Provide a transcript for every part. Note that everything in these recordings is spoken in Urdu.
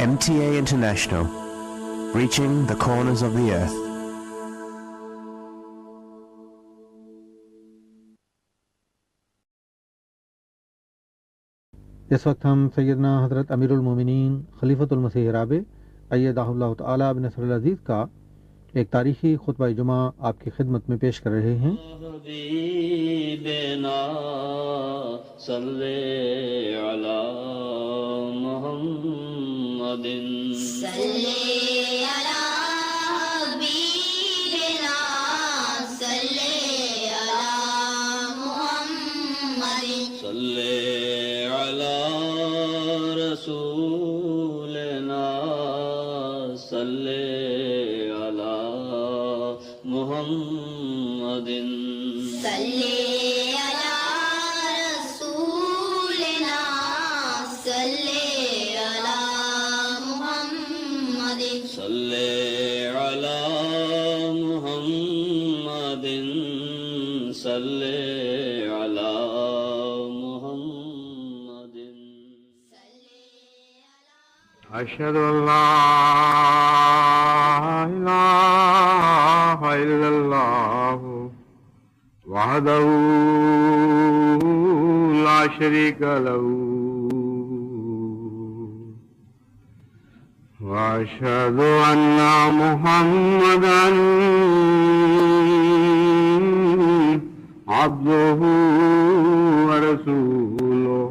MTA International, reaching the corners of the earth. اس وقت ہم سیدنا حضرت امیر المومنین خلیفۃ المسیح رابع ایدہ اللہ تعالیٰ بنصر العزیز کا ایک تاریخی خطبہ جمعہ آپ کی خدمت میں پیش کر رہے ہیں۔ حبیبنا صلی علی محمد صلی علی حبیبنا صلی علی محمد صلی علی رسولنا صلی علی محمد صلی علی رسولنا صلی علی محمد صلی علی محمد صلی علی محمد أشهد أن لا إله إلا الله وحده لا شريك له وأشهد أن محمدا عبده ورسوله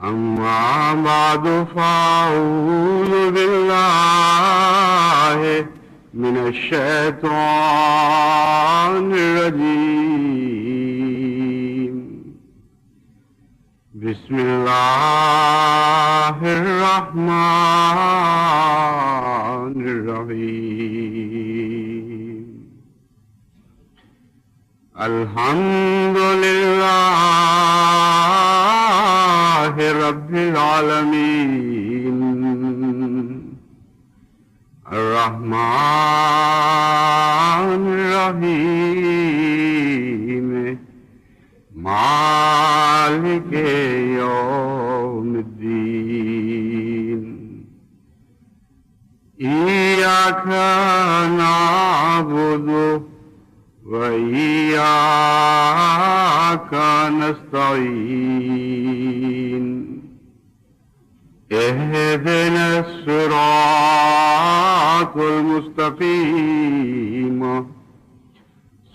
أما بعد فأعوذ بالله من الشيطان الرجيم بسم الله الرحمن الرحيم الحمد لله رب العالمين الرحمن الرحيم مالك يوم الدين إياك نعبد وإياك نستعين اهدنا الصراط المستقيم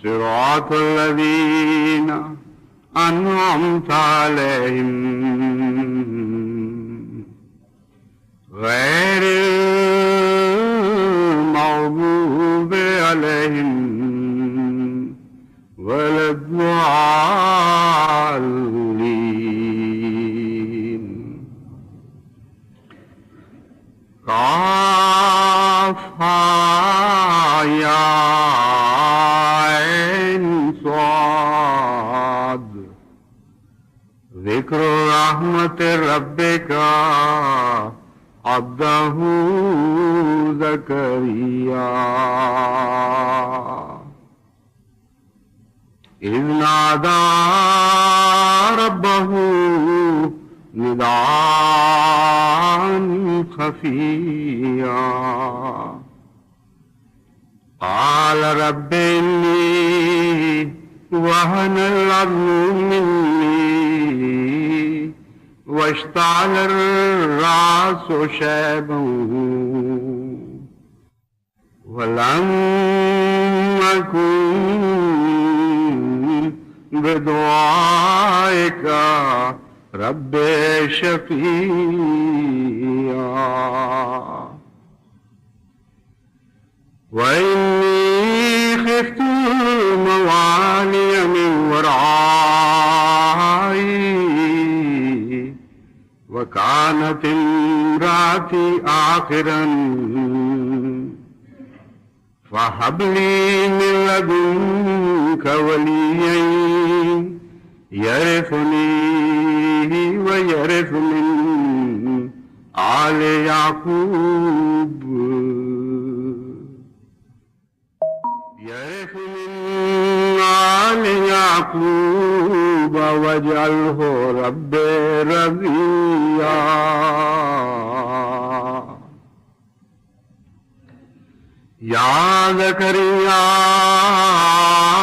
صراط الذين أنعمت عليهم غير المغضوب عليهم ولا الضالين قاف يا عين صاد ذكر رحمة ربك عبده زكريا إذ نادى ربه نداء خفيا قال رب إني وهن العظم مني واشتعل الرأس شيبا ولم أكن بدعائك رب شقيا وإني خفت الموالي من ورائي وكانت امرأتي آخرا فهب لي من لدنك وليا يرثني ويرث من آل يعقوب يرث من آل يعقوب واجعله رب رضيا یا زکریا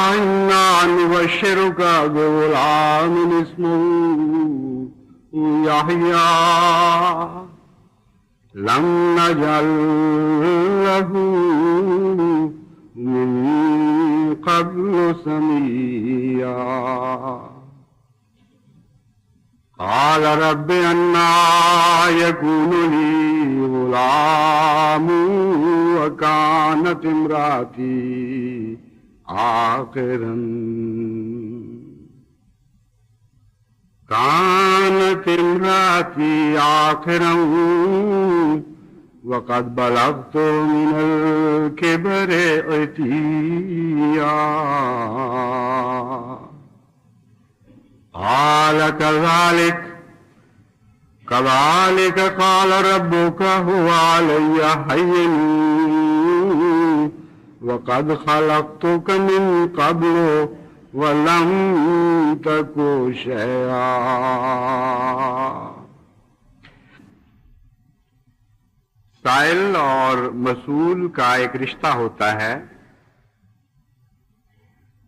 انا نبشرک بغلام اسمہ یحییٰ لم نجعل له من قبل سميا قال رب أنى يكون لي غلام وكانت امرأتي عاقرا وقد بلغت من الكبر عتيا قال كذلك قال ربك هو علي هين وقد خلقتك من قبل وَلَمْ تَكُ شَيْئًا. سائل اور مسئول کا ایک رشتہ ہوتا ہے.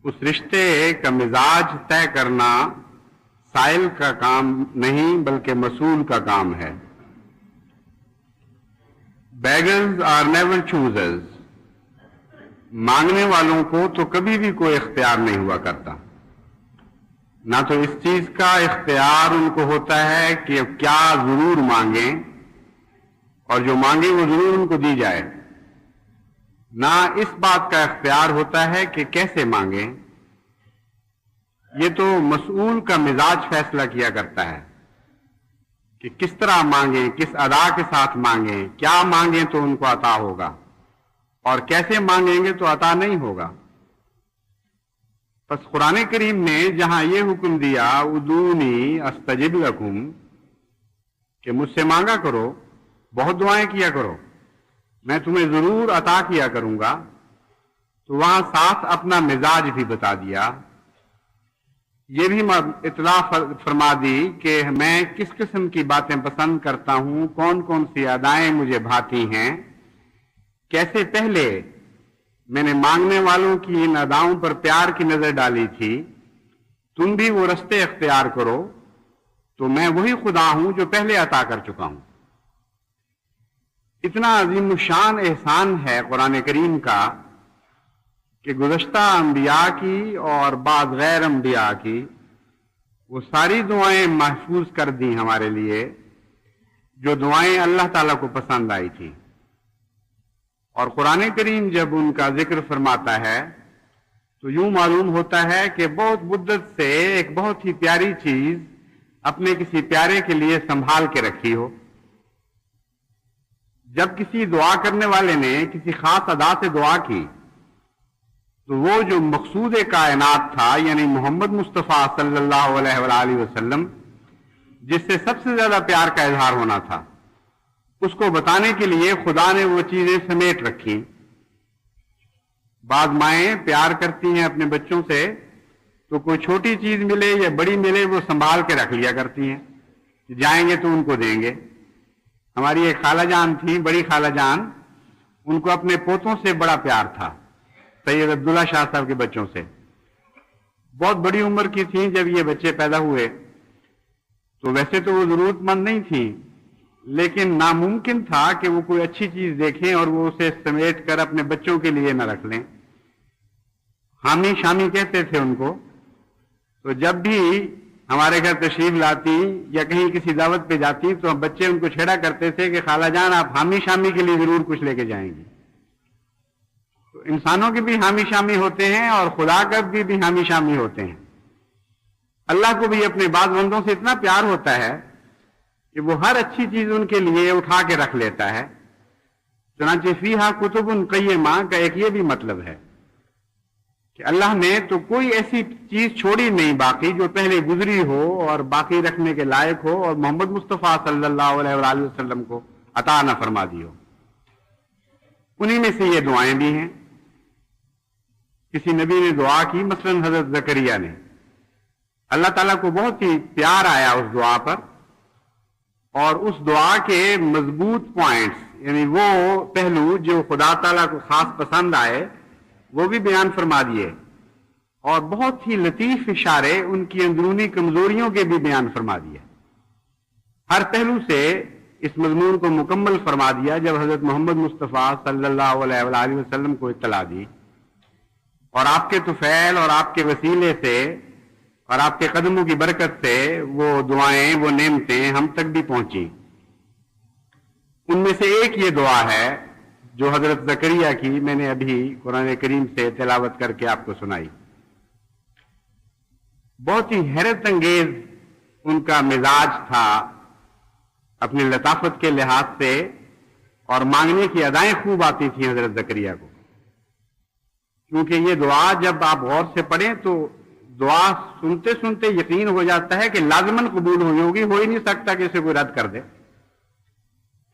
اس رشتے کا مزاج طے کرنا سائل کا کام نہیں بلکہ مسئول کا کام ہے. Beggars are never choosers. مانگنے والوں کو تو کبھی بھی کوئی اختیار نہیں ہوا کرتا. نہ تو اس چیز کا اختیار ان کو ہوتا ہے کہ کیا ضرور مانگیں اور جو مانگیں وہ ضرور ان کو دی جائے. نہ اس بات کا اختیار ہوتا ہے کہ کیسے مانگیں. یہ تو مسئول کا مزاج فیصلہ کیا کرتا ہے کہ کس طرح مانگیں, کس ادا کے ساتھ مانگیں, کیا مانگیں تو ان کو عطا ہوگا اور کیسے مانگیں گے تو عطا نہیں ہوگا. پس قرآن کریم نے جہاں یہ حکم دیا ادعونی استجب لکم کہ مجھ سے مانگا کرو, بہت دعائیں کیا کرو, میں تمہیں ضرور عطا کیا کروں گا, تو وہاں ساتھ اپنا مزاج بھی بتا دیا. یہ بھی اطلاع فرما دی کہ میں کس قسم کی باتیں پسند کرتا ہوں, کون کون سی ادائیں مجھے بھاتی ہیں, کیسے پہلے میں نے مانگنے والوں کی ان اداؤں پر پیار کی نظر ڈالی تھی. تم بھی وہ رستے اختیار کرو تو میں وہی خدا ہوں جو پہلے عطا کر چکا ہوں. اتنا عظیم الشان احسان ہے قرآن کریم کا کہ گزشتہ انبیاء کی اور بعض غیر انبیاء کی وہ ساری دعائیں محفوظ کر دی ہمارے لیے جو دعائیں اللہ تعالیٰ کو پسند آئی تھی. اور قرآن کریم جب ان کا ذکر فرماتا ہے تو یوں معلوم ہوتا ہے کہ بہت مدت سے ایک بہت ہی پیاری چیز اپنے کسی پیارے کے لیے سنبھال کے رکھی ہو. جب کسی دعا کرنے والے نے کسی خاص ادا سے دعا کی تو وہ جو مقصود کائنات تھا یعنی محمد مصطفیٰ صلی اللہ علیہ وآلہ وسلم جس سے سب سے زیادہ پیار کا اظہار ہونا تھا, اس کو بتانے کے لیے خدا نے وہ چیزیں سمیٹ رکھی. بعض مائیں پیار کرتی ہیں اپنے بچوں سے تو کوئی چھوٹی چیز ملے یا بڑی ملے وہ سنبھال کے رکھ لیا کرتی ہیں, جائیں گے تو ان کو دیں گے. ہماری ایک خالہ جان تھی, بڑی خالہ جان, ان کو اپنے پوتوں سے بڑا پیار تھا, سید عبداللہ شاہ صاحب کے بچوں سے. بہت بڑی عمر کی تھیں جب یہ بچے پیدا ہوئے, تو ویسے تو وہ ضرورت مند نہیں تھیں لیکن ناممکن تھا کہ وہ کوئی اچھی چیز دیکھیں اور وہ اسے سمیٹ کر اپنے بچوں کے لیے نہ رکھ لیں. حامی شامی کہتے تھے ان کو. تو جب بھی ہمارے گھر تشریف لاتی یا کہیں کسی دعوت پہ جاتی تو بچے ان کو چھیڑا کرتے تھے کہ خالہ جان آپ حامی شامی کے لیے ضرور کچھ لے کے جائیں گے. تو انسانوں کے بھی حامی شامی ہوتے ہیں اور خدا کا بھی حامی شامی ہوتے ہیں. اللہ کو بھی اپنے بعض بندوں سے اتنا پیار ہوتا ہے کہ وہ ہر اچھی چیز ان کے لیے اٹھا کے رکھ لیتا ہے. چنانچہ فیہا کتب قیمہ کا ایک یہ بھی مطلب ہے کہ اللہ نے تو کوئی ایسی چیز چھوڑی نہیں باقی جو پہلے گزری ہو اور باقی رکھنے کے لائق ہو اور محمد مصطفیٰ صلی اللہ علیہ وآلہ وسلم کو عطا نہ فرما دی ہو. انہی میں سے یہ دعائیں بھی ہیں. کسی نبی نے دعا کی, مثلا حضرت زکریا نے, اللہ تعالیٰ کو بہت ہی پیار آیا اس دعا پر اور اس دعا کے مضبوط پوائنٹس یعنی وہ پہلو جو خدا تعالیٰ کو خاص پسند آئے وہ بھی بیان فرما دیے، اور بہت ہی لطیف اشارے ان کی اندرونی کمزوریوں کے بھی بیان فرما دیے۔ ہر پہلو سے اس مضمون کو مکمل فرما دیا جب حضرت محمد مصطفیٰ صلی اللہ علیہ وآلہ وسلم کو اطلاع دی، اور آپ کے طفیل اور آپ کے وسیلے سے اور آپ کے قدموں کی برکت سے وہ دعائیں، وہ نعمتیں ہم تک بھی پہنچی۔ ان میں سے ایک یہ دعا ہے جو حضرت زکریا کی میں نے ابھی قرآن کریم سے تلاوت کر کے آپ کو سنائی۔ بہت ہی حیرت انگیز ان کا مزاج تھا اپنی لطافت کے لحاظ سے، اور مانگنے کی ادائیں خوب آتی تھیں حضرت زکریا کو، کیونکہ یہ دعا جب آپ غور سے پڑھیں تو دعا سنتے سنتے یقین ہو جاتا ہے کہ لازماً قبول ہوگی، ہو ہی نہیں سکتا کہ اسے کوئی رد کر دے۔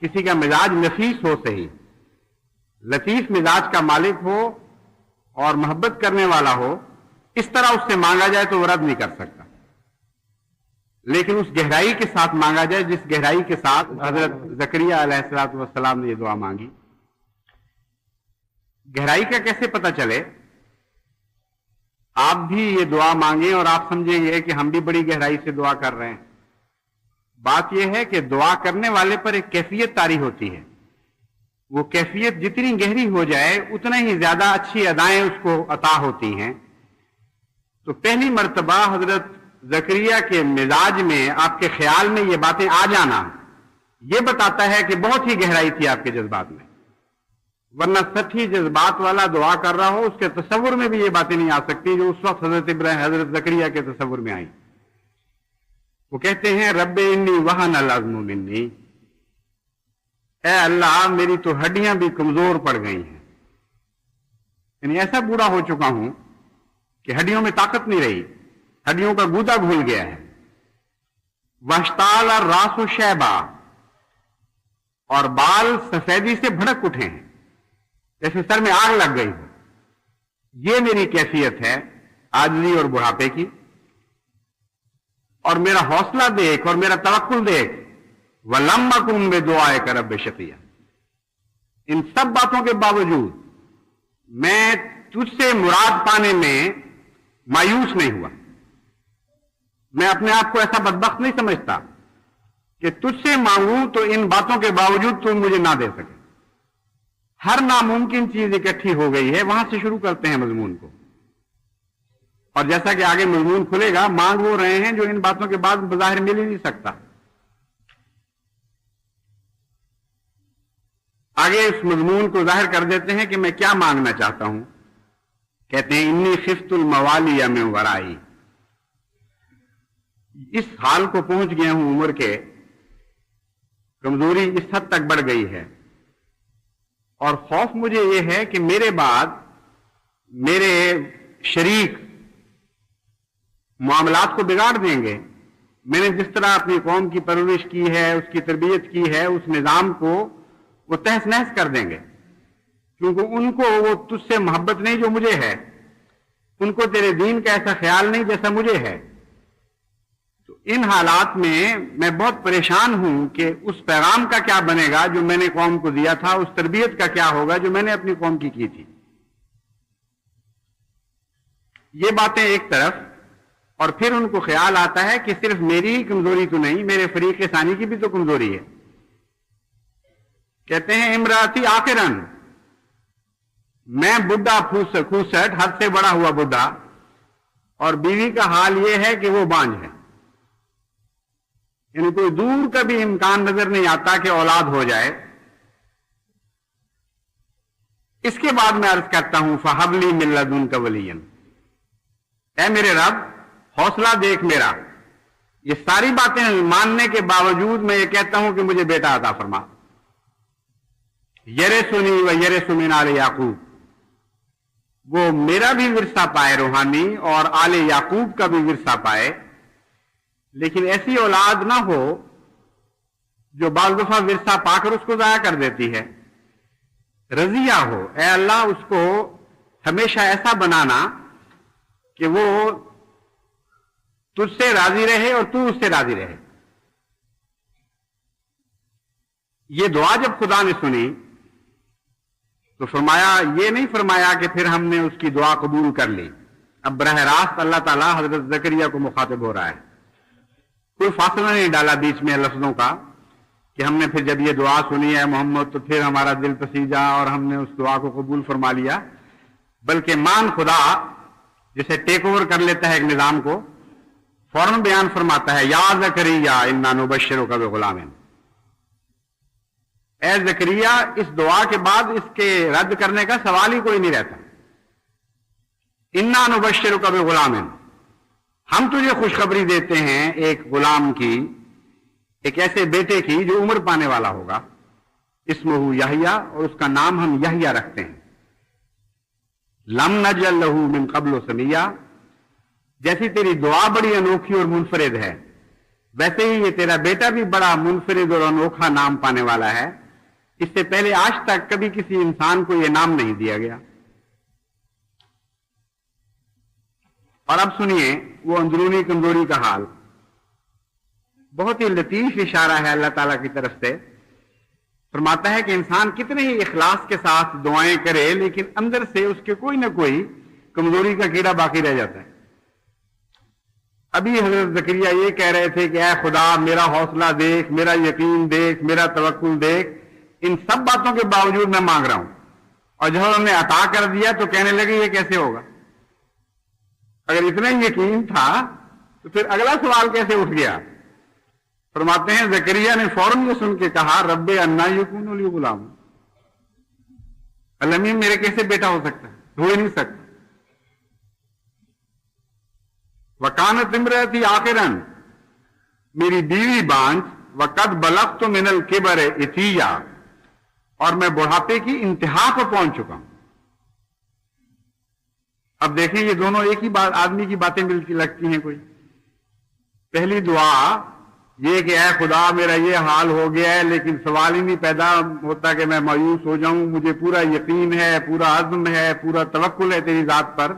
کسی کا مزاج نفیس ہو، صحیح لطیف مزاج کا مالک ہو اور محبت کرنے والا ہو، اس طرح اس سے مانگا جائے تو وہ رد نہیں کر سکتا، لیکن اس گہرائی کے ساتھ مانگا جائے جس گہرائی کے ساتھ حضرت زکریا علیہ السلام نے یہ دعا مانگی۔ گہرائی کا کیسے پتہ چلے؟ آپ بھی یہ دعا مانگیں اور آپ سمجھیں گے کہ ہم بھی بڑی گہرائی سے دعا کر رہے ہیں۔ بات یہ ہے کہ دعا کرنے والے پر ایک کیفیت طاری ہوتی ہے، وہ کیفیت جتنی گہری ہو جائے اتنا ہی زیادہ اچھی ادائیں اس کو عطا ہوتی ہیں۔ تو پہلی مرتبہ حضرت زکریا کے مزاج میں، آپ کے خیال میں یہ باتیں آ جانا، یہ بتاتا ہے کہ بہت ہی گہرائی تھی آپ کے جذبات میں، ورنہ سچی جذبات والا دعا کر رہا ہو اس کے تصور میں بھی یہ باتیں نہیں آ سکتی جو اس وقت حضرت زکریا کے تصور میں آئیں۔ وہ کہتے ہیں رب انی وہن العظم منی، اے اللہ میری تو ہڈیاں بھی کمزور پڑ گئی ہیں، یعنی ایسا بوڑھا ہو چکا ہوں کہ ہڈیوں میں طاقت نہیں رہی، ہڈیوں کا گودا گھل گیا ہے۔ واشتعل الراس شیبا، اور بال سفیدی سے بھڑک اٹھے ہیں جیسے سر میں آگ لگ گئی ہو۔ یہ میری کیفیت ہے عاجزی اور بڑھاپے کی، اور میرا حوصلہ دیکھ اور میرا توکل دیکھ، وَلَمْ أَكُنْ بِدُعَائِكَ رَبِّ شَقِيًّا، ان سب باتوں کے باوجود میں تجھ سے مراد پانے میں مایوس نہیں ہوا۔ میں اپنے آپ کو ایسا بدبخت نہیں سمجھتا کہ تجھ سے مانگوں تو ان باتوں کے باوجود تم مجھے نہ دے سکے۔ ہر ناممکن چیز اکٹھی ہو گئی ہے، وہاں سے شروع کرتے ہیں مضمون کو، اور جیسا کہ آگے مضمون کھلے گا، مانگ وہ رہے ہیں جو ان باتوں کے بعد بظاہر مل ہی نہیں سکتا۔ آگے اس مضمون کو ظاہر کر دیتے ہیں کہ میں کیا مانگنا چاہتا ہوں۔ کہتے ہیں انی خفت الموالی من ورائی، اس حال کو پہنچ گیا ہوں عمر کے، کمزوری اس حد تک بڑھ گئی ہے، اور خوف مجھے یہ ہے کہ میرے بعد میرے شریک معاملات کو بگاڑ دیں گے۔ میں نے جس طرح اپنی قوم کی پرورش کی ہے، اس کی تربیت کی ہے، اس نظام کو وہ تہس نہس کر دیں گے، کیونکہ ان کو وہ تجھ سے محبت نہیں جو مجھے ہے، ان کو تیرے دین کا ایسا خیال نہیں جیسا مجھے ہے۔ تو ان حالات میں بہت پریشان ہوں کہ اس پیغام کا کیا بنے گا جو میں نے قوم کو دیا تھا، اس تربیت کا کیا ہوگا جو میں نے اپنی قوم کی تھی۔ یہ باتیں ایک طرف، اور پھر ان کو خیال آتا ہے کہ صرف میری ہی کمزوری تو نہیں، میرے فریق ثانی کی بھی تو کمزوری ہے۔ کہتے ہیں امراتی آخرن، میں بڈھا کھوسٹ، حد سے بڑا ہوا بڈھا، اور بیوی کا حال یہ ہے کہ وہ بانجھ ہے، یعنی کوئی دور کا بھی امکان نظر نہیں آتا کہ اولاد ہو جائے۔ اس کے بعد میں عرض کرتا ہوں فَحَبْ لِي مِن لَّدُنْكَ وَلِيًّا، اے میرے رب حوصلہ دیکھ میرا، یہ ساری باتیں ماننے کے باوجود میں یہ کہتا ہوں کہ مجھے بیٹا عطا فرما۔ یرثنی و یرث من آل یعقوب، وہ میرا بھی ورثہ پائے روحانی اور آل یعقوب کا بھی ورثہ پائے، لیکن ایسی اولاد نہ ہو جو بعض دفعہ ورثہ پا کر اس کو ضائع کر دیتی ہے، رضیہ ہو۔ اے اللہ اس کو ہمیشہ ایسا بنانا کہ وہ تجھ سے راضی رہے اور تو اس سے راضی رہے۔ یہ دعا جب خدا نے سنی تو فرمایا، یہ نہیں فرمایا کہ پھر ہم نے اس کی دعا قبول کر لی. اب براہ راست اللہ تعالیٰ حضرت زکریا کو مخاطب ہو رہا ہے. کوئی فاصلہ نہیں ڈالا بیچ میں لفظوں کا کہ ہم نے پھر جب یہ دعا سنی ہے محمد تو پھر ہمارا دل پسیجا اور ہم نے اس دعا کو قبول فرما لیا. بلکہ مان خدا جسے ٹیک اوور کر لیتا ہے ایک نظام کو، فوراً بیان فرماتا ہے، یا زکریا انا نبشرک بغلام. اے زکریا، اس دعا کے بعد اس کے رد کرنے کا سوال ہی کوئی نہیں رہتا. انا نبشرک بغلام، ہم تجھے خوشخبری دیتے ہیں ایک غلام کی، ایک ایسے بیٹے کی جو عمر پانے والا ہوگا. اسمہ یحییٰ، اور اس کا نام ہم یحییٰ رکھتے ہیں. لم نجعل لہ من قبل سمیہ، جیسی تیری دعا بڑی انوکھی اور منفرد ہے ویسے ہی یہ تیرا بیٹا بھی بڑا منفرد اور انوکھا نام پانے والا ہے. اس سے پہلے آج تک کبھی کسی انسان کو یہ نام نہیں دیا گیا. اور اب سنیے وہ اندرونی کمزوری کا حال. بہت ہی لطیف اشارہ ہے اللہ تعالیٰ کی طرف سے. فرماتا ہے کہ انسان کتنے ہی اخلاص کے ساتھ دعائیں کرے لیکن اندر سے اس کے کوئی نہ کوئی کمزوری کا کیڑا باقی رہ جاتا ہے. ابھی حضرت زکریا یہ کہہ رہے تھے کہ اے خدا میرا حوصلہ دیکھ، میرا یقین دیکھ، میرا توکل دیکھ. ان سب باتوں کے باوجود میں مانگ رہا ہوں. اور جب انہوں نے عطا کر دیا تو کہنے لگے یہ کیسے ہوگا؟ اگر اتنا ہی یقین تھا تو پھر اگلا سوال کیسے اٹھ گیا؟ فرماتے ہیں زکریا نے فوراً یہ سن کے کہا، رب انا یکون لی غلام، اللہ میرے کیسے بیٹا ہو سکتا ہے؟ ہو ہی نہیں سکتا. وکانت امرأتی عاقرا، میری بیوی بانجھ، وقد بلغت من الکبر عتیا، اور میں بڑھاپے کی انتہا کو پہنچ چکا ہوں. اب دیکھیں یہ دونوں ایک ہی بات آدمی کی باتیں ملتی لگتی ہیں. کوئی پہلی دعا یہ کہ اے خدا میرا یہ حال ہو گیا ہے، لیکن سوال ہی نہیں پیدا ہوتا کہ میں مایوس ہو جاؤں. مجھے پورا یقین ہے، پورا عزم ہے، پورا توکل ہے تیری ذات پر،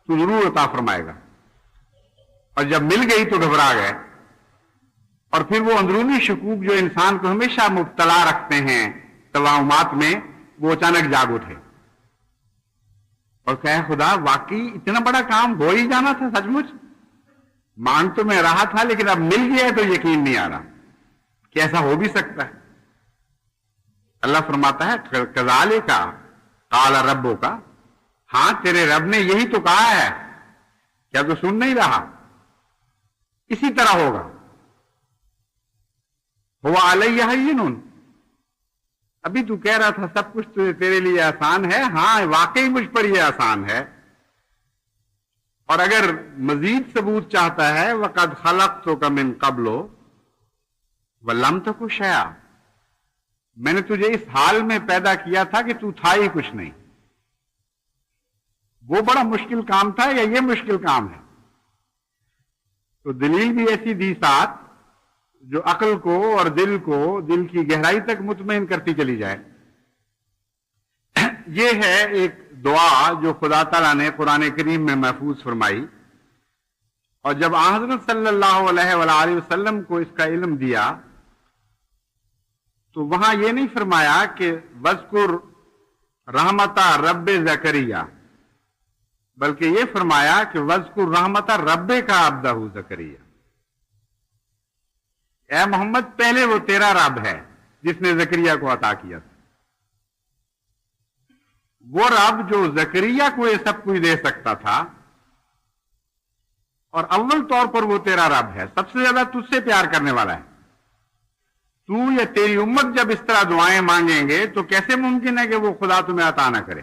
تو ضرور عطا فرمائے گا. اور جب مل گئی تو گھبرا گئے. اور پھر وہ اندرونی شکوک جو انسان کو ہمیشہ مبتلا رکھتے ہیں توہمات میں، وہ اچانک جاگ اٹھے اور کہے خدا واقعی اتنا بڑا کام ہو ہی جانا تھا؟ سچ مچ مانگ تو میں رہا تھا لیکن اب مل گیا ہے تو یقین نہیں آ رہا کہ ایسا ہو بھی سکتا ہے. اللہ فرماتا ہے کذالک قال ربک، ہاں تیرے رب نے یہی تو کہا ہے، کیا تو سن نہیں رہا؟ اسی طرح ہوگا. ہوا علی ہین، ابھی تو کہہ رہا تھا سب کچھ تیرے لیے آسان ہے. ہاں واقعی مجھ پر یہ آسان ہے. اور اگر مزید ثبوت چاہتا ہے وقد خلقتک من قبل ولم تک شیئا، میں نے تجھے اس حال میں پیدا کیا تھا کہ تو تھا ہی کچھ نہیں. وہ بڑا مشکل کام تھا یا یہ مشکل کام ہے؟ تو دلیل بھی ایسی دی ساتھ جو عقل کو اور دل کو دل کی گہرائی تک مطمئن کرتی چلی جائے. یہ ہے ایک دعا جو خدا تعالیٰ نے قرآن کریم میں محفوظ فرمائی. اور جب حضرت صلی اللہ علیہ وآلہ وسلم کو اس کا علم دیا تو وہاں یہ نہیں فرمایا کہ وذکر رحمت رب زکریا، بلکہ یہ فرمایا کہ وذکر رحمت رب کا عبدہ زکریا. اے محمد پہلے وہ تیرا رب ہے جس نے زکریا کو عطا کیا تھا. وہ رب جو زکریا کو یہ سب کچھ دے سکتا تھا، اور اول طور پر وہ تیرا رب ہے، سب سے زیادہ تجھ سے پیار کرنے والا ہے. تو یا تیری امت جب اس طرح دعائیں مانگیں گے تو کیسے ممکن ہے کہ وہ خدا تمہیں عطا نہ کرے؟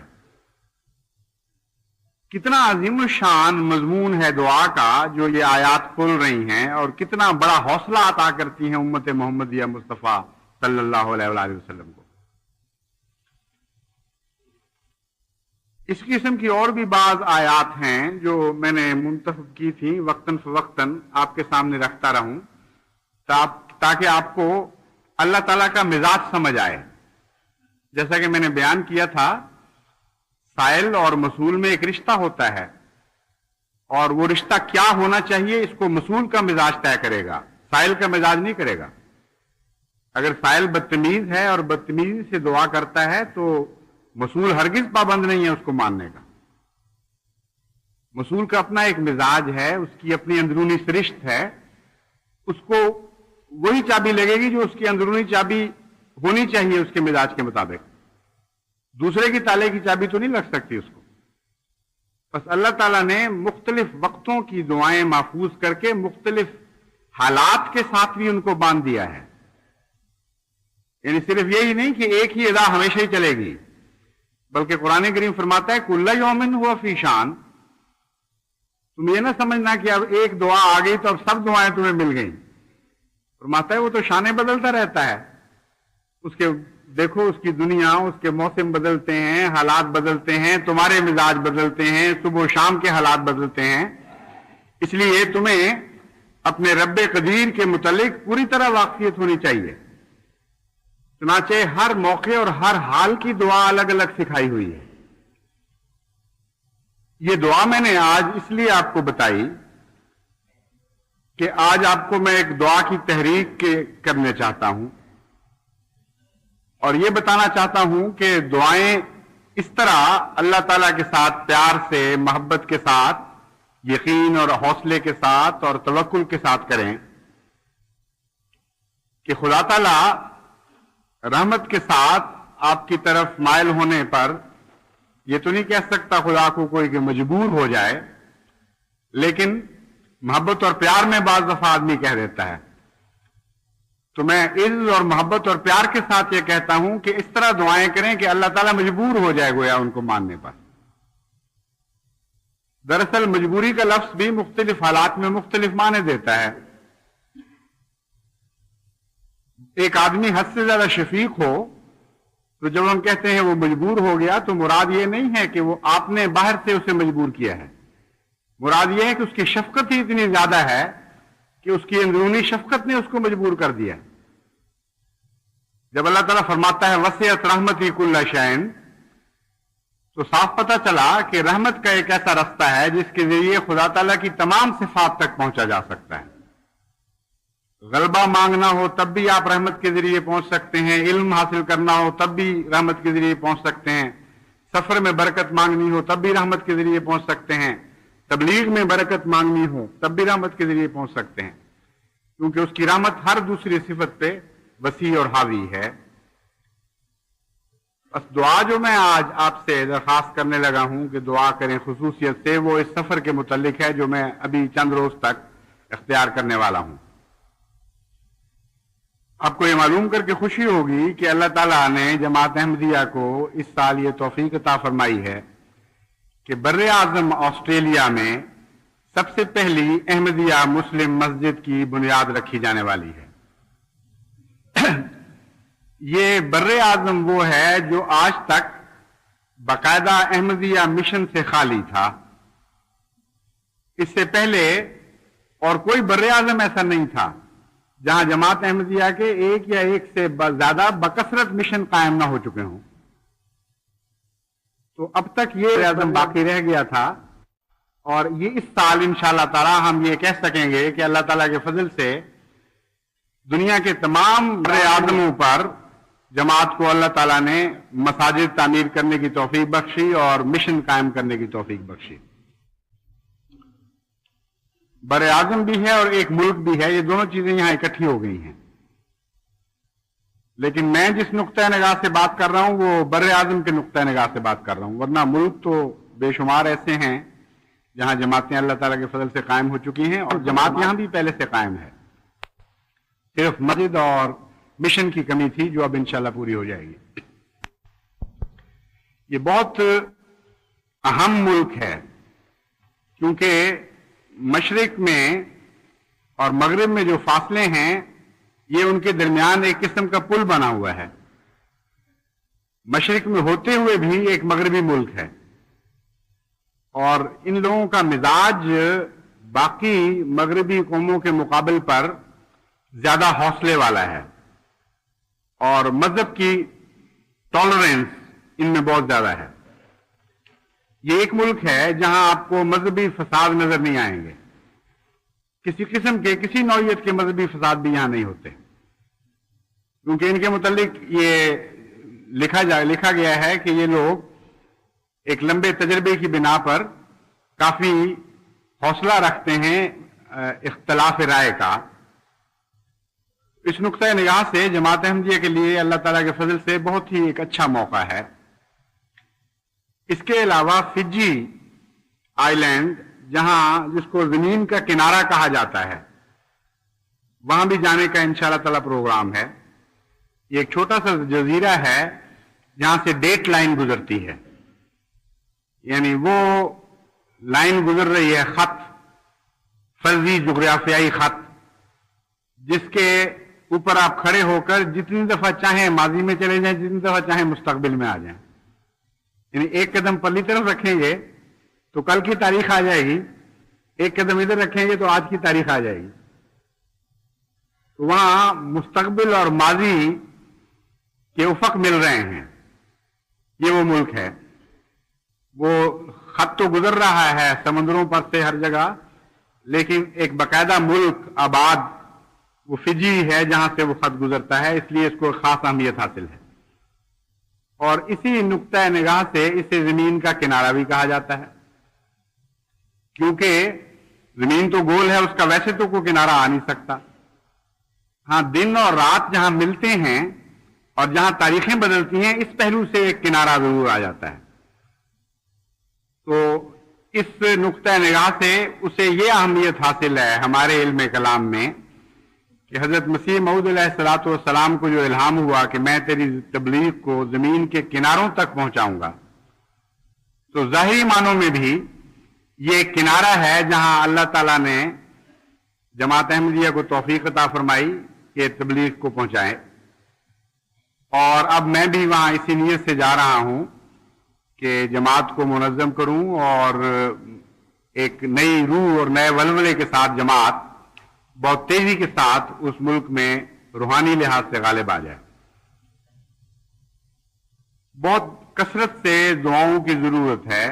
کتنا عظیم الشان مضمون ہے دعا کا جو یہ آیات کھول رہی ہیں، اور کتنا بڑا حوصلہ عطا کرتی ہیں امت محمدیہ مصطفیٰ صلی اللہ علیہ وآلہ وسلم کو. اس قسم کی اور بھی بعض آیات ہیں جو میں نے منتخب کی تھی، وقتاً فوقتاً آپ کے سامنے رکھتا رہوں تاکہ آپ کو اللہ تعالیٰ کا مزاج سمجھ آئے. جیسا کہ میں نے بیان کیا تھا، سائل اور مسئول میں ایک رشتہ ہوتا ہے، اور وہ رشتہ کیا ہونا چاہیے اس کو مسئول کا مزاج طے کرے گا، سائل کا مزاج نہیں کرے گا. اگر سائل بدتمیز ہے اور بدتمیزی سے دعا کرتا ہے تو مسئول ہرگز پابند نہیں ہے اس کو ماننے کا. مسئول کا اپنا ایک مزاج ہے، اس کی اپنی اندرونی سرشت ہے، اس کو وہی چابی لگے گی جو اس کی اندرونی چابی ہونی چاہیے اس کے مزاج کے مطابق. دوسرے کی تالے کی چابی تو نہیں لگ سکتی اس کو. بس اللہ تعالیٰ نے مختلف وقتوں کی دعائیں محفوظ کر کے مختلف حالات کے ساتھ بھی ان کو باندھ دیا ہے. یعنی صرف یہی نہیں کہ ایک ہی ادا ہمیشہ ہی چلے گی، بلکہ قرآن کریم فرماتا ہے کل یوم ہوا فی شان. تم یہ نہ سمجھنا کہ اب ایک دعا آ گئی تو اب سب دعائیں تمہیں مل گئیں. فرماتا ہے وہ تو شانیں بدلتا رہتا ہے. اس کے دیکھو اس کی دنیا، اس کے موسم بدلتے ہیں، حالات بدلتے ہیں، تمہارے مزاج بدلتے ہیں، صبح و شام کے حالات بدلتے ہیں. اس لیے تمہیں اپنے رب قدیر کے متعلق پوری طرح واقفیت ہونی چاہیے. چنانچہ ہر موقع اور ہر حال کی دعا الگ الگ سکھائی ہوئی ہے. یہ دعا میں نے آج اس لیے آپ کو بتائی کہ آج آپ کو میں ایک دعا کی تحریک کرنے چاہتا ہوں اور یہ بتانا چاہتا ہوں کہ دعائیں اس طرح اللہ تعالیٰ کے ساتھ پیار سے، محبت کے ساتھ، یقین اور حوصلے کے ساتھ اور توکل کے ساتھ کریں کہ خدا تعالیٰ رحمت کے ساتھ آپ کی طرف مائل ہونے پر یہ تو نہیں کہہ سکتا خدا کو کوئی کہ مجبور ہو جائے، لیکن محبت اور پیار میں بعض دفعہ آدمی کہہ دیتا ہے. تو میں عزت اور محبت اور پیار کے ساتھ یہ کہتا ہوں کہ اس طرح دعائیں کریں کہ اللہ تعالیٰ مجبور ہو جائے گویا ان کو ماننے پر. دراصل مجبوری کا لفظ بھی مختلف حالات میں مختلف معنی دیتا ہے. ایک آدمی حد سے زیادہ شفیق ہو تو جب ہم کہتے ہیں وہ مجبور ہو گیا تو مراد یہ نہیں ہے کہ وہ آپ نے باہر سے اسے مجبور کیا ہے. مراد یہ ہے کہ اس کی شفقت ہی اتنی زیادہ ہے کہ اس کی اندرونی شفقت نے اس کو مجبور کر دیا. جب اللہ تعالیٰ فرماتا ہے وسعت رحمتی کل شیء، تو صاف پتہ چلا کہ رحمت کا ایک ایسا رستہ ہے جس کے ذریعے خدا تعالیٰ کی تمام صفات تک پہنچا جا سکتا ہے. غلبہ مانگنا ہو تب بھی آپ رحمت کے ذریعے پہنچ سکتے ہیں، علم حاصل کرنا ہو تب بھی رحمت کے ذریعے پہنچ سکتے ہیں، سفر میں برکت مانگنی ہو تب بھی رحمت کے ذریعے پہنچ سکتے ہیں، تبلیغ میں برکت مانگنی ہو تب بھی رحمت کے ذریعے پہنچ سکتے ہیں، کیونکہ اس کی رحمت ہر دوسری صفت پہ وسیع اور حاوی ہے. بس دعا جو میں آج آپ سے درخواست کرنے لگا ہوں کہ دعا کریں خصوصیت سے، وہ اس سفر کے متعلق ہے جو میں ابھی چند روز تک اختیار کرنے والا ہوں. آپ کو یہ معلوم کر کے خوشی ہوگی کہ اللہ تعالیٰ نے جماعت احمدیہ کو اس سال یہ توفیق عطا فرمائی ہے کہ بر اعظم آسٹریلیا میں سب سے پہلی احمدیہ مسلم مسجد کی بنیاد رکھی جانے والی ہے. یہ بر اعظم وہ ہے جو آج تک باقاعدہ احمدیہ مشن سے خالی تھا. اس سے پہلے اور کوئی بر اعظم ایسا نہیں تھا جہاں جماعت احمدیہ کے ایک یا ایک سے زیادہ بکثرت مشن قائم نہ ہو چکے ہوں. تو اب تک یہ بر اعظم باقی رہ گیا تھا، اور یہ اس سال انشاءاللہ تعالی ہم یہ کہہ سکیں گے کہ اللہ تعالیٰ کے فضل سے دنیا کے تمام بر اعظموں پر جماعت کو اللہ تعالیٰ نے مساجد تعمیر کرنے کی توفیق بخشی اور مشن قائم کرنے کی توفیق بخشی. بر اعظم بھی ہے اور ایک ملک بھی ہے، یہ دونوں چیزیں یہاں اکٹھی ہو گئی ہیں. لیکن میں جس نقطۂ نگاہ سے بات کر رہا ہوں وہ بر اعظم کے نقطۂ نگاہ سے بات کر رہا ہوں، ورنہ ملک تو بے شمار ایسے ہیں جہاں جماعتیں اللہ تعالیٰ کے فضل سے قائم ہو چکی ہیں، اور جماعت یہاں بھی پہلے سے قائم ہے. صرف مسجد اور مشن کی کمی تھی جو اب انشاءاللہ پوری ہو جائے گی. یہ بہت اہم ملک ہے کیونکہ مشرق میں اور مغرب میں جو فاصلے ہیں یہ ان کے درمیان ایک قسم کا پل بنا ہوا ہے. مشرق میں ہوتے ہوئے بھی ایک مغربی ملک ہے، اور ان لوگوں کا مزاج باقی مغربی قوموں کے مقابل پر زیادہ حوصلے والا ہے، اور مذہب کی ٹالرنس ان میں بہت زیادہ ہے. یہ ایک ملک ہے جہاں آپ کو مذہبی فساد نظر نہیں آئیں گے. کسی قسم کے کسی نوعیت کے مذہبی فساد بھی یہاں نہیں ہوتے، کیونکہ ان کے متعلق یہ لکھا گیا ہے کہ یہ لوگ ایک لمبے تجربے کی بنا پر کافی حوصلہ رکھتے ہیں اختلاف رائے کا. اس نقطۂ نگاہ سے جماعت احمدیہ کے لیے اللہ تعالیٰ کے فضل سے بہت ہی ایک اچھا موقع ہے. اس کے علاوہ فجی آئی لینڈ، جس کو زمین کا کنارہ کہا جاتا ہے، وہاں بھی جانے کا انشاءاللہ تعالیٰ پروگرام ہے. یہ ایک چھوٹا سا جزیرہ ہے جہاں سے ڈیٹ لائن گزرتی ہے، یعنی وہ لائن گزر رہی ہے، خط، فرضی جغرافیائی خط، جس کے اوپر آپ کھڑے ہو کر جتنی دفعہ چاہیں ماضی میں چلے جائیں، جتنی دفعہ چاہیں مستقبل میں آ جائیں. یعنی ایک قدم پرلی طرف رکھیں گے تو کل کی تاریخ آ جائے گی، ایک قدم ادھر رکھیں گے تو آج کی تاریخ آ جائے گی. تو وہاں مستقبل اور ماضی کے افق مل رہے ہیں. یہ وہ ملک ہے. وہ خط تو گزر رہا ہے سمندروں پر سے ہر جگہ، لیکن ایک باقاعدہ ملک آباد وہ فجی ہے جہاں سے وہ خط گزرتا ہے، اس لیے اس کو خاص اہمیت حاصل ہے. اور اسی نقطۂ نگاہ سے اسے زمین کا کنارہ بھی کہا جاتا ہے، کیونکہ زمین تو گول ہے، اس کا ویسے تو کوئی کنارہ آ نہیں سکتا. ہاں، دن اور رات جہاں ملتے ہیں اور جہاں تاریخیں بدلتی ہیں، اس پہلو سے ایک کنارہ ضرور آ جاتا ہے. تو اس نقطۂ نگاہ سے اسے یہ اہمیت حاصل ہے ہمارے علم کلام میں کہ حضرت مسیح موعود علیہ الصلوۃ والسلام کو جو الہام ہوا کہ میں تیری تبلیغ کو زمین کے کناروں تک پہنچاؤں گا، تو ظاہری معنوں میں بھی یہ ایک کنارہ ہے جہاں اللہ تعالیٰ نے جماعت احمدیہ کو توفیق عطا فرمائی کہ تبلیغ کو پہنچائے. اور اب میں بھی وہاں اسی نیت سے جا رہا ہوں کہ جماعت کو منظم کروں اور ایک نئی روح اور نئے ولولے کے ساتھ جماعت بہت تیزی کے ساتھ اس ملک میں روحانی لحاظ سے غالب آ جائے. بہت کثرت سے دعاؤں کی ضرورت ہے،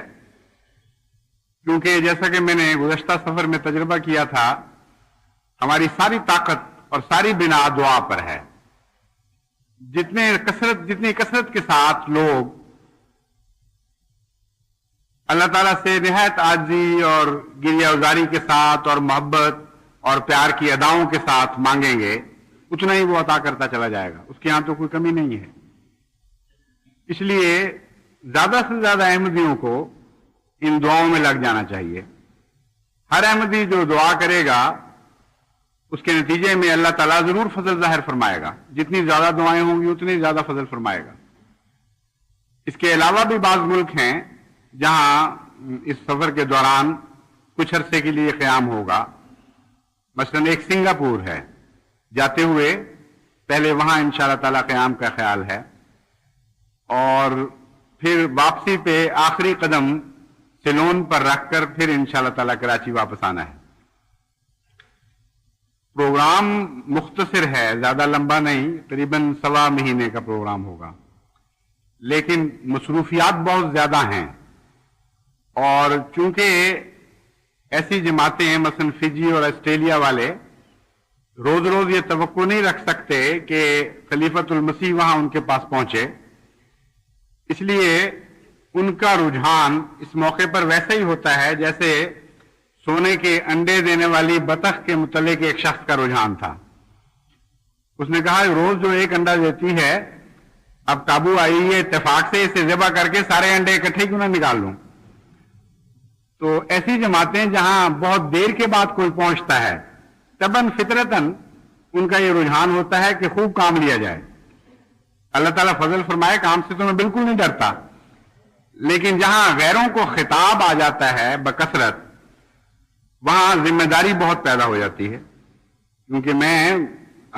کیونکہ جیسا کہ میں نے گزشتہ سفر میں تجربہ کیا تھا، ہماری ساری طاقت اور ساری بنا دعا پر ہے. جتنی کثرت کے ساتھ لوگ اللہ تعالیٰ سے نہایت عاجزی اور گریہ ازاری کے ساتھ اور محبت اور پیار کی اداؤں کے ساتھ مانگیں گے، اتنا ہی وہ عطا کرتا چلا جائے گا. اس کے یہاں تو کوئی کمی نہیں ہے. اس لیے زیادہ سے زیادہ احمدیوں کو ان دعاؤں میں لگ جانا چاہیے. ہر احمدی جو دعا کرے گا اس کے نتیجے میں اللہ تعالیٰ ضرور فضل ظاہر فرمائے گا. جتنی زیادہ دعائیں ہوں گی اتنی زیادہ فضل فرمائے گا. اس کے علاوہ بھی بعض ملک ہیں جہاں اس سفر کے دوران کچھ عرصے کے لیے قیام ہوگا. مثلا ایک سنگاپور ہے، جاتے ہوئے پہلے وہاں انشاءاللہ تعالیٰ قیام کا خیال ہے، اور پھر واپسی پہ آخری قدم سیلون پر رکھ کر پھر انشاءاللہ تعالیٰ کراچی واپس آنا ہے. پروگرام مختصر ہے، زیادہ لمبا نہیں، قریباً 1.25 مہینے کا پروگرام ہوگا، لیکن مصروفیات بہت زیادہ ہیں. اور چونکہ ایسی جماعتیں ہیں مثلا فجی اور آسٹریلیا والے روز روز یہ توقع نہیں رکھ سکتے کہ خلیفۃ المسیح وہاں ان کے پاس پہنچے، اس لیے ان کا رجحان اس موقع پر ویسا ہی ہوتا ہے جیسے سونے کے انڈے دینے والی بطخ کے متعلق ایک شخص کا رجحان تھا. اس نے کہا روز جو ایک انڈا دیتی ہے، اب قابو آئی ہے، اتفاق سے اسے ذبح کر کے سارے انڈے اکٹھے کیوں نہ نکال لوں. تو ایسی جماعتیں جہاں بہت دیر کے بعد کوئی پہنچتا ہے، طبعاً فطرتاً ان کا یہ رجحان ہوتا ہے کہ خوب کام لیا جائے. اللہ تعالیٰ فضل فرمائے، کام سے تو میں بالکل نہیں ڈرتا، لیکن جہاں غیروں کو خطاب آ جاتا ہے بکثرت، وہاں ذمہ داری بہت پیدا ہو جاتی ہے. کیونکہ میں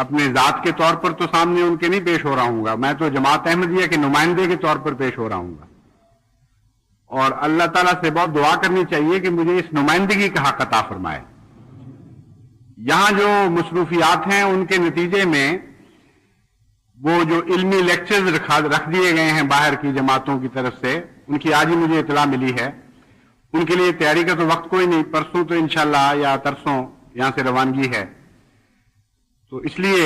اپنے ذات کے طور پر تو سامنے ان کے نہیں پیش ہو رہا ہوں گا، میں تو جماعت احمدیہ کے نمائندے کے طور پر پیش ہو رہا ہوں گا. اور اللہ تعالیٰ سے بہت دعا کرنی چاہیے کہ مجھے اس نمائندگی کا حق عطا فرمائے. یہاں جو مصروفیات ہیں ان کے نتیجے میں وہ جو علمی لیکچرز رکھ دیے گئے ہیں باہر کی جماعتوں کی طرف سے، ان کی آج ہی مجھے اطلاع ملی ہے، ان کے لیے تیاری کا تو وقت کوئی نہیں. پرسوں تو انشاءاللہ یا ترسوں یہاں سے روانگی ہے. تو اس لیے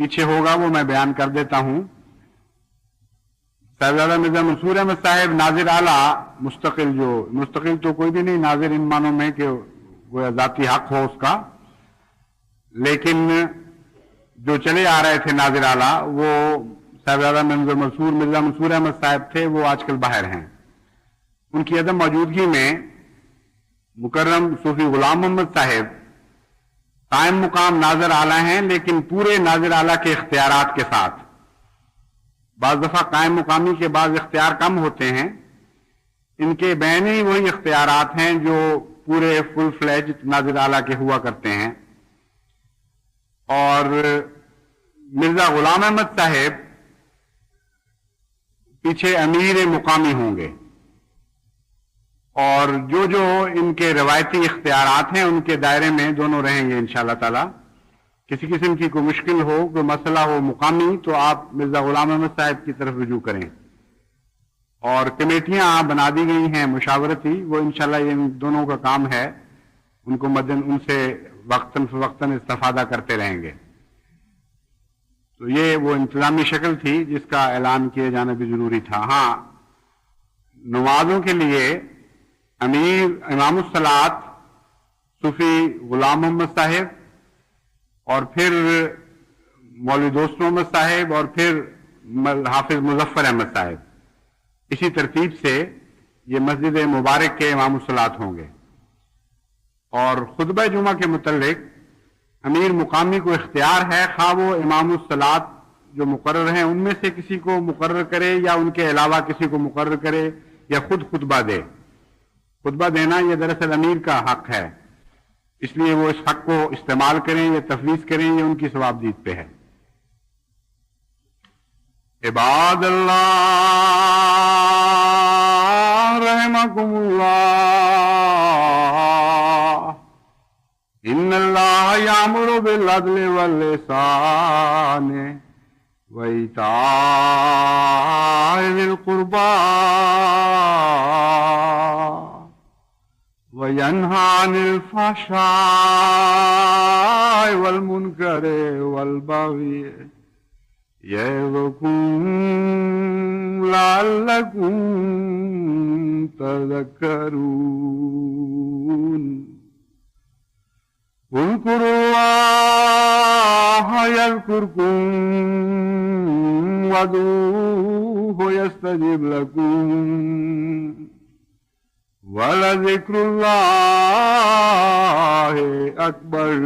پیچھے ہوگا وہ میں بیان کر دیتا ہوں. صاحبزادہ مرزا منصور احمد صاحب ناظر اعلیٰ مستقل تو کوئی بھی نہیں ناظر ان معنوں میں کہ وہ ذاتی حق ہو اس کا، لیکن جو چلے آ رہے تھے ناظر اعلیٰ وہ صاحبزادہ مرزا منصور احمد صاحب تھے، وہ آج کل باہر ہیں. ان کی عدم موجودگی میں مکرم صوفی غلام محمد صاحب قائم مقام ناظر اعلیٰ ہیں، لیکن پورے ناظر اعلیٰ کے اختیارات کے ساتھ. بعض دفعہ قائم مقامی کے بعض اختیار کم ہوتے ہیں، ان کے بین ہی وہی اختیارات ہیں جو پورے فل فلیج ناظر اعلیٰ کے ہوا کرتے ہیں. اور مرزا غلام احمد صاحب پیچھے امیر مقامی ہوں گے، اور جو ان کے روایتی اختیارات ہیں ان کے دائرے میں دونوں رہیں گے انشاءاللہ تعالی. کسی قسم کی کوئی مشکل ہو، کوئی مسئلہ ہو مقامی، تو آپ مرزا غلام احمد صاحب کی طرف رجوع کریں. اور کمیٹیاں بنا دی گئی ہیں مشاورتی، وہ انشاءاللہ ان دونوں کا کام ہے، ان سے وقتاً فوقتاً استفادہ کرتے رہیں گے. تو یہ وہ انتظامی شکل تھی جس کا اعلان کیا جانا بھی ضروری تھا. ہاں، نمازوں کے لیے امیر امام الصلاۃ صوفی غلام محمد صاحب، اور پھر مولوی دوست محمد صاحب، اور پھر حافظ مظفر احمد صاحب، اسی ترتیب سے یہ مسجد مبارک کے امام الصلاۃ ہوں گے. اور خطبہ جمعہ کے متعلق امیر مقامی کو اختیار ہے، خواہ وہ امام الصلاۃ جو مقرر ہیں ان میں سے کسی کو مقرر کرے یا ان کے علاوہ کسی کو مقرر کرے یا خود خطبہ دے. خطبہ دینا یہ دراصل امیر کا حق ہے، اس لیے وہ اس حق کو استعمال کریں یا تفویض کریں، یہ ان کی ثوابدید پہ ہے. عباد اللہ رحمکم اللہ، ان اللہ یامر بالعدل والاحسان وایتاء ذی القربی وینہی عن الفحشاء والمنکر والبغی یعظکم لعلکم تذکرون. اذکروا اللہ یذکرکم وادعوہ یستجب لکم وَلَذِكْرُ اللَّهِ أَكْبَرُ.